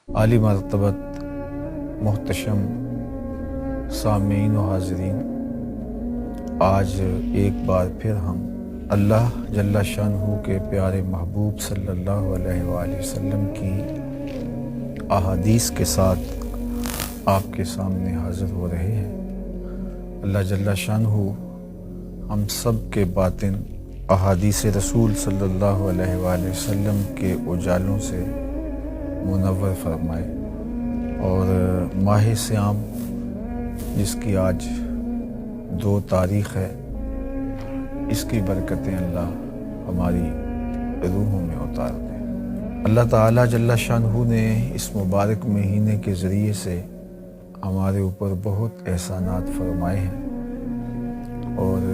عالی مرتبت محتشم سامعین و حاضرین، آج ایک بار پھر ہم اللہ جل شانہ کے پیارے محبوب صلی اللہ علیہ وآلہ وسلم کی احادیث کے ساتھ آپ کے سامنے حاضر ہو رہے ہیں۔ اللہ جل شانہ ہم سب کے باطن احادیث رسول صلی اللہ علیہ وآلہ وسلم کے اجالوں سے منور فرمائے، اور ماہ صیام جس کی آج 2 تاریخ ہے، اس کی برکتیں اللہ ہماری روحوں میں اتار دیں۔ اللہ تعالیٰ جل شانہ نے اس مبارک مہینے کے ذریعے سے ہمارے اوپر بہت احسانات فرمائے ہیں، اور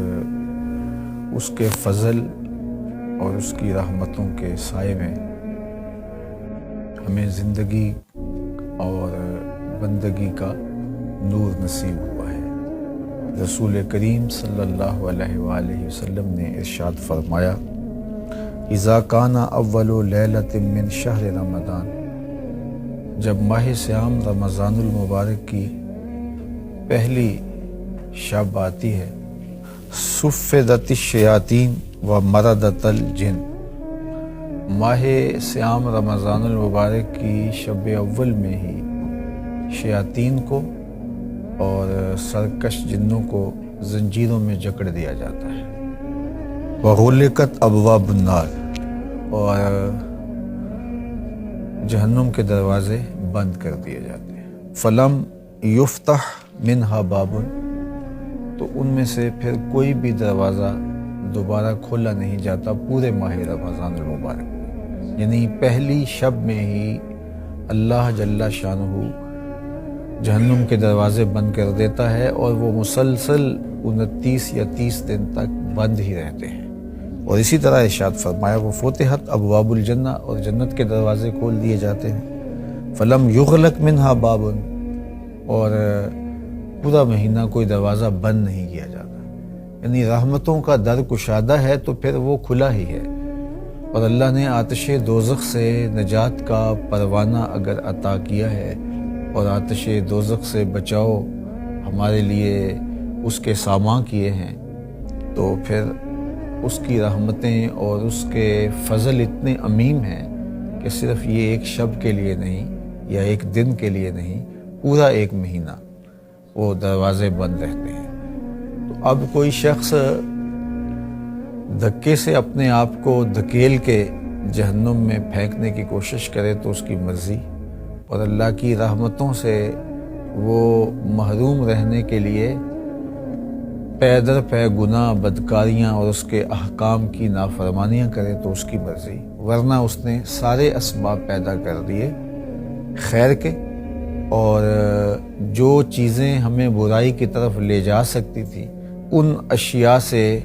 اس کے فضل اور اس کی رحمتوں کے سائے میں ہمیں زندگی اور بندگی کا نور نصیب ہوا ہے۔ رسول کریم صلی اللہ علیہ وآلہ وسلم نے ارشاد فرمایا، اذا کان اول لیلۃ من شہر رمضان، جب ماہ صیام رمضان المبارک کی پہلی شب آتی ہے، صفدت الشیاطین و مردت الجن، ماہ صیام رمضان المبارک کی شب اول میں ہی شیاطین کو اور سرکش جنوں کو زنجیروں میں جکڑ دیا جاتا ہے، وغلقت ابواب النار، اور جہنم کے دروازے بند کر دیے جاتے ہیں، فلم یفتح منہا باب، تو ان میں سے پھر کوئی بھی دروازہ دوبارہ کھولا نہیں جاتا پورے ماہ رمضان المبارک میں۔ یعنی پہلی شب میں ہی اللہ جل شانہ جہنم کے دروازے بند کر دیتا ہے، اور وہ مسلسل 29 یا 30 دن تک بند ہی رہتے ہیں۔ اور اسی طرح ارشاد فرمایا، وہ فتحت ابواب الجنہ، اور جنت کے دروازے کھول دیے جاتے ہیں، فلم یغلق منہا باب، اور پورا مہینہ کوئی دروازہ بند نہیں کیا جاتا۔ یعنی رحمتوں کا در کشادہ ہے تو پھر وہ کھلا ہی ہے، اور اللہ نے آتش دوزخ سے نجات کا پروانہ اگر عطا کیا ہے، اور آتش دوزخ سے بچاؤ ہمارے لیے اس کے سامان کیے ہیں، تو پھر اس کی رحمتیں اور اس کے فضل اتنے عمیم ہیں کہ صرف یہ ایک شب کے لیے نہیں یا ایک دن کے لیے نہیں، پورا ایک مہینہ وہ دروازے بند رہتے ہیں۔ تو اب کوئی شخص دھکے سے اپنے آپ کو دھکیل کے جہنم میں پھینکنے کی کوشش کرے تو اس کی مرضی، اور اللہ کی رحمتوں سے وہ محروم رہنے کے لیے پے در پے گناہ، بدکاریاں اور اس کے احکام کی نافرمانیاں کرے تو اس کی مرضی، ورنہ اس نے سارے اسباب پیدا کر دیے خیر کے، اور جو چیزیں ہمیں برائی کی طرف لے جا سکتی تھی ان اشیاء سے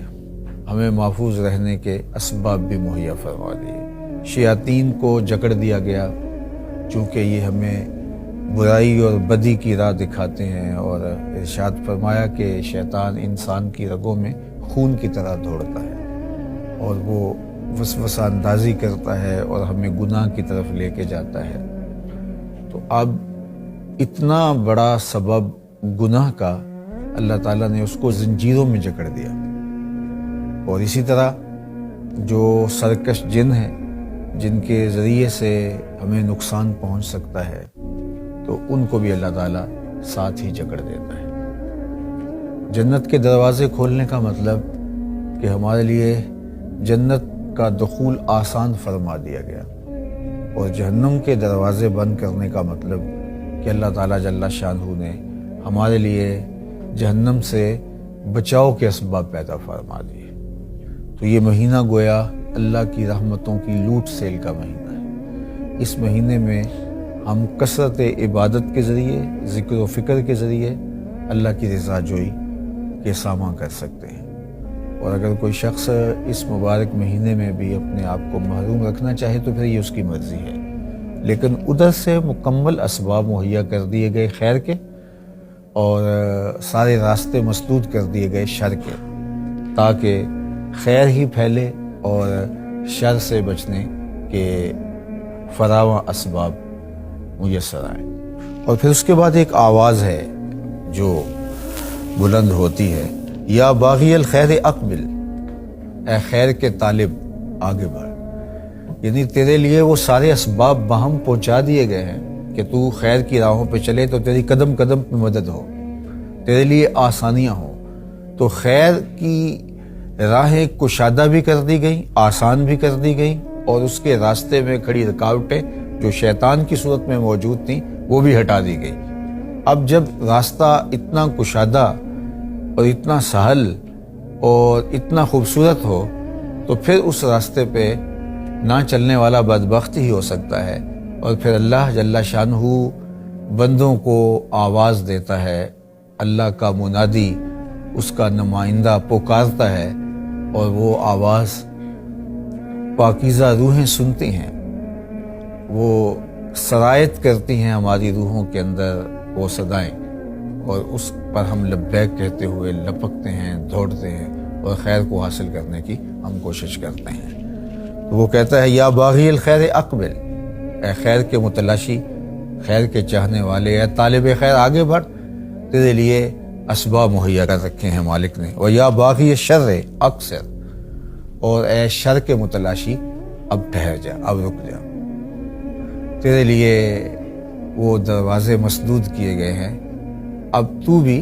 ہمیں محفوظ رہنے کے اسباب بھی مہیا فرما دیے۔ شیاطین کو جکڑ دیا گیا، چونکہ یہ ہمیں برائی اور بدی کی راہ دکھاتے ہیں، اور ارشاد فرمایا کہ شیطان انسان کی رگوں میں خون کی طرح دوڑتا ہے، اور وہ وسوسہ اندازی کرتا ہے اور ہمیں گناہ کی طرف لے کے جاتا ہے۔ تو اب اتنا بڑا سبب گناہ کا اللہ تعالیٰ نے اس کو زنجیروں میں جکڑ دیا، اور اسی طرح جو سرکش جن ہیں جن کے ذریعے سے ہمیں نقصان پہنچ سکتا ہے، تو ان کو بھی اللہ تعالیٰ ساتھ ہی جکڑ دیتا ہے۔ جنت کے دروازے کھولنے کا مطلب کہ ہمارے لیے جنت کا دخول آسان فرما دیا گیا، اور جہنم کے دروازے بند کرنے کا مطلب کہ اللہ تعالیٰ جل شانہ نے ہمارے لیے جہنم سے بچاؤ کے اسباب پیدا فرما دیے۔ تو یہ مہینہ گویا اللہ کی رحمتوں کی لوٹ سیل کا مہینہ ہے۔ اس مہینے میں ہم کثرت عبادت کے ذریعے، ذکر و فکر کے ذریعے اللہ کی رضا جوئی کے سامان کر سکتے ہیں، اور اگر کوئی شخص اس مبارک مہینے میں بھی اپنے آپ کو محروم رکھنا چاہے تو پھر یہ اس کی مرضی ہے، لیکن ادھر سے مکمل اسباب مہیا کر دیے گئے خیر کے، اور سارے راستے مسدود کر دیے گئے شر کے، تاکہ خیر ہی پھیلے اور شر سے بچنے کے فراواں اسباب میسر آئے۔ اور پھر اس کے بعد ایک آواز ہے جو بلند ہوتی ہے، یا باغی الخیر اقبل، اے خیر کے طالب آگے بڑھ۔ یعنی تیرے لیے وہ سارے اسباب باہم پہنچا دیے گئے ہیں کہ تو خیر کی راہوں پہ چلے تو تیری قدم قدم پہ مدد ہو، تیرے لیے آسانیاں ہوں۔ تو خیر کی راہیں کشادہ بھی کر دی گئیں، آسان بھی کر دی گئیں، اور اس کے راستے میں کھڑی رکاوٹیں جو شیطان کی صورت میں موجود تھیں وہ بھی ہٹا دی گئی۔ اب جب راستہ اتنا کشادہ اور اتنا سہل اور اتنا خوبصورت ہو تو پھر اس راستے پہ نہ چلنے والا بدبخت ہی ہو سکتا ہے۔ اور پھر اللہ جل شانہ بندوں کو آواز دیتا ہے، اللہ کا منادی، اس کا نمائندہ پکارتا ہے، اور وہ آواز پاکیزہ روحیں سنتی ہیں، وہ سرایت کرتی ہیں ہماری روحوں کے اندر وہ صدائیں، اور اس پر ہم لبیک کہتے ہوئے لپکتے ہیں، دوڑتے ہیں، اور خیر کو حاصل کرنے کی ہم کوشش کرتے ہیں۔ تو وہ کہتا ہے، یا باغی الخیر اقبل، اے خیر کے متلاشی، خیر کے چاہنے والے، اے طالب خیر آگے بڑھ، تیرے لیے اسباب مہیا کر رکھے ہیں مالک نے۔ اور یا باغی شر اقصر، اور اے شر کے متلاشی اب ٹھہر جا، اب رک جا، تیرے لیے وہ دروازے مسدود کیے گئے ہیں، اب تو بھی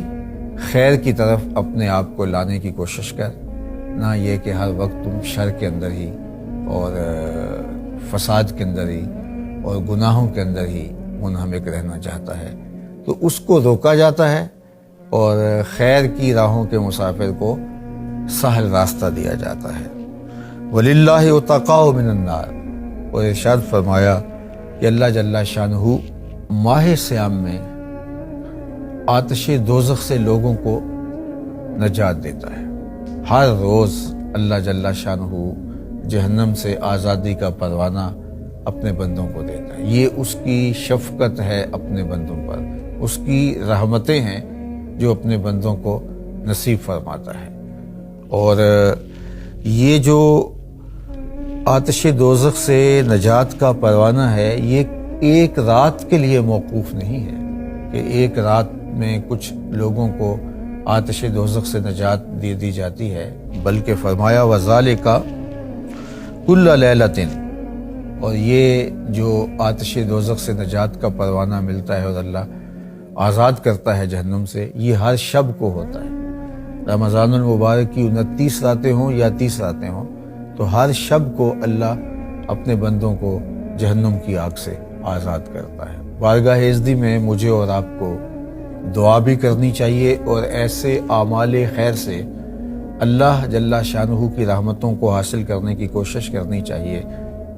خیر کی طرف اپنے آپ کو لانے کی کوشش کر، نہ یہ کہ ہر وقت تم شر کے اندر ہی اور فساد کے اندر ہی اور گناہوں کے اندر ہی منہمک رہنا چاہتا ہے۔ تو اس کو روکا جاتا ہے اور خیر کی راہوں کے مسافر کو سہل راستہ دیا جاتا ہے۔ وَلِلَّهِ عُتَقَاءُ مِنَ النَّارِ، اور ارشاد فرمایا کہ اللہ جل شانہ ماہ صیام میں آتش دوزخ سے لوگوں کو نجات دیتا ہے۔ ہر روز اللہ جل شانہ جہنم سے آزادی کا پروانہ اپنے بندوں کو دیتا ہے۔ یہ اس کی شفقت ہے اپنے بندوں پر، اس کی رحمتیں ہیں جو اپنے بندوں کو نصیب فرماتا ہے۔ اور یہ جو آتش دوزخ سے نجات کا پروانہ ہے، یہ ایک رات کے لیے موقوف نہیں ہے کہ ایک رات میں کچھ لوگوں کو آتش دوزخ سے نجات دے دی جاتی ہے، بلکہ فرمایا وَذَلِكَ كُلَّ لَيْلَةٍ، اور یہ جو آتش دوزخ سے نجات کا پروانہ ملتا ہے اور اللہ آزاد کرتا ہے جہنم سے، یہ ہر شب کو ہوتا ہے۔ رمضان المبارک کی 29 راتیں ہوں یا 30 راتیں ہوں، تو ہر شب کو اللہ اپنے بندوں کو جہنم کی آگ سے آزاد کرتا ہے۔ بارگاہ عزتی میں مجھے اور آپ کو دعا بھی کرنی چاہیے، اور ایسے اعمال خیر سے اللہ جل شانہ کی رحمتوں کو حاصل کرنے کی کوشش کرنی چاہیے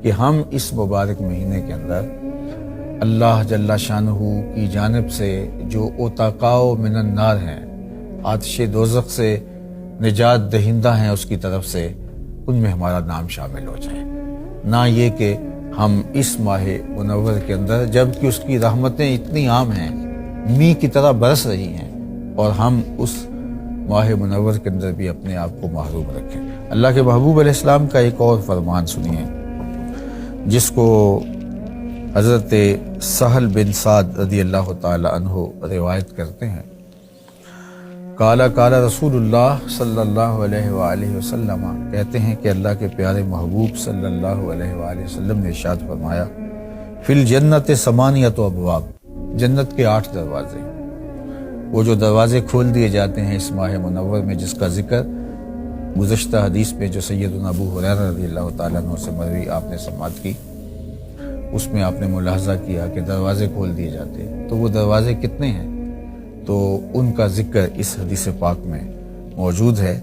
کہ ہم اس مبارک مہینے کے اندر اللہ جل شانہ کی جانب سے جو عتقاء من النار ہیں، آتش دوزخ سے نجات دہندہ ہیں اس کی طرف سے، ان میں ہمارا نام شامل ہو جائے۔ نہ یہ کہ ہم اس ماہ منور کے اندر، جب کہ اس کی رحمتیں اتنی عام ہیں، میںہ کی طرح برس رہی ہیں، اور ہم اس ماہ منور کے اندر بھی اپنے آپ کو محروم رکھیں۔ اللہ کے محبوب علیہ السلام کا ایک اور فرمان سنیے، جس کو حضرت سہل بن سعد رضی اللہ تعالی عنہ روایت کرتے ہیں۔ قال رسول اللہ صلی اللہ علیہ وآلہ وسلم، کہتے ہیں کہ اللہ کے پیارے محبوب صلی اللہ علیہ وآلہ وسلم نے ارشاد فرمایا، فی الجنت ثمانیۃ ابواب، جنت کے 8 دروازے، وہ جو دروازے کھول دیے جاتے ہیں اس ماہ منور میں، جس کا ذکر گزشتہ حدیث میں جو سیدنا ابو ہریرہ رضی اللہ تعالیٰ عنہ سے مروی آپ نے سماعت کی، اس میں آپ نے ملاحظہ کیا کہ دروازے کھول دیے جاتے ہیں۔ تو وہ دروازے کتنے ہیں؟ تو ان کا ذکر اس حدیث پاک میں موجود ہے۔